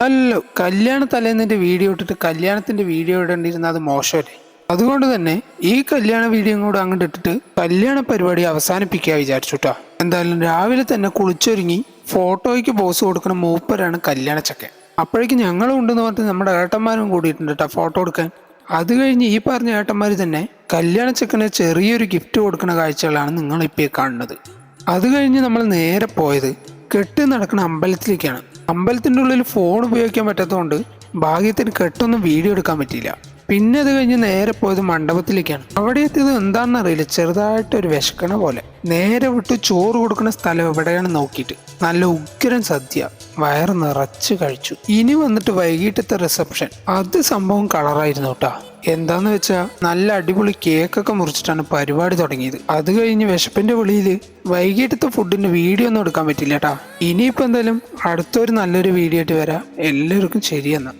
അല്ല, കല്യാണ തലേന്നിന്റെ വീഡിയോ ഇട്ടിട്ട് കല്യാണത്തിന്റെ വീഡിയോ ഇടേണ്ടിരുന്ന അത് മോശമല്ലേ? അതുകൊണ്ട് തന്നെ ഈ കല്യാണ വീഡിയോ കൂടെ അങ്ങോട്ട് ഇട്ടിട്ട് കല്യാണ പരിപാടി അവസാനിപ്പിക്കുക വിചാരിച്ചുട്ടാ. എന്തായാലും രാവിലെ തന്നെ കുളിച്ചൊരുങ്ങി ഫോട്ടോയ്ക്ക് പോസ് കൊടുക്കുന്ന മൂപ്പരാണ് കല്യാണച്ചക്കൻ. അപ്പോഴേക്കും ഞങ്ങളും ഉണ്ടെന്ന് പറഞ്ഞിട്ട് നമ്മുടെ ഏട്ടന്മാരും കൂടിയിട്ടുണ്ട് കേട്ടോ ഫോട്ടോ എടുക്കാൻ. അത് കഴിഞ്ഞ് ഈ പറഞ്ഞ ഏട്ടന്മാർ തന്നെ കല്യാണച്ചക്കന് ചെറിയൊരു ഗിഫ്റ്റ് കൊടുക്കുന്ന കാഴ്ചകളാണ് നിങ്ങളിപ്പോൾ കാണുന്നത്. അത് കഴിഞ്ഞ് നമ്മൾ നേരെ പോയത് കെട്ട് നടക്കുന്ന അമ്പലത്തിലേക്കാണ്. അമ്പലത്തിൻ്റെ ഉള്ളിൽ ഫോൺ ഉപയോഗിക്കാൻ പറ്റാത്തതുകൊണ്ട് ഭാഗ്യത്തിന് കെട്ടൊന്നും വീഡിയോ എടുക്കാൻ പറ്റിയില്ല. പിന്നെ അത് കഴിഞ്ഞ് നേരെ പോയത് മണ്ഡപത്തിലേക്കാണ്. അവിടെ എത്തിയത് എന്താണെന്ന് അറിയില്ല, ചെറുതായിട്ടൊരു വിശക്കണ പോലെ. നേരെ വിട്ട് ചോറ് കൊടുക്കുന്ന സ്ഥലം എവിടെയാണ് നോക്കിയിട്ട് നല്ല ഉഗ്രൻ സദ്യ വയറ് നിറച്ച് കഴിച്ചു. ഇനി വന്നിട്ട് വൈകിട്ടത്തെ റിസപ്ഷൻ. അത് സംഭവം കളറായിരുന്നു കേട്ടാ. എന്താന്ന് വെച്ചാൽ നല്ല അടിപൊളി കേക്കൊക്കെ മുറിച്ചിട്ടാണ് പരിപാടി തുടങ്ങിയത്. അത് കഴിഞ്ഞ് വിശപ്പിന്റെ വിളിയിൽ വൈകിട്ടത്തെ ഫുഡിന്റെ വീഡിയോ ഒന്നും എടുക്കാൻ പറ്റില്ല കേട്ടാ. ഇനിയിപ്പോൾ എന്തായാലും അടുത്തൊരു നല്ലൊരു വീഡിയോ ആയിട്ട് വരാം. എല്ലാവർക്കും ശരിയെന്നാ.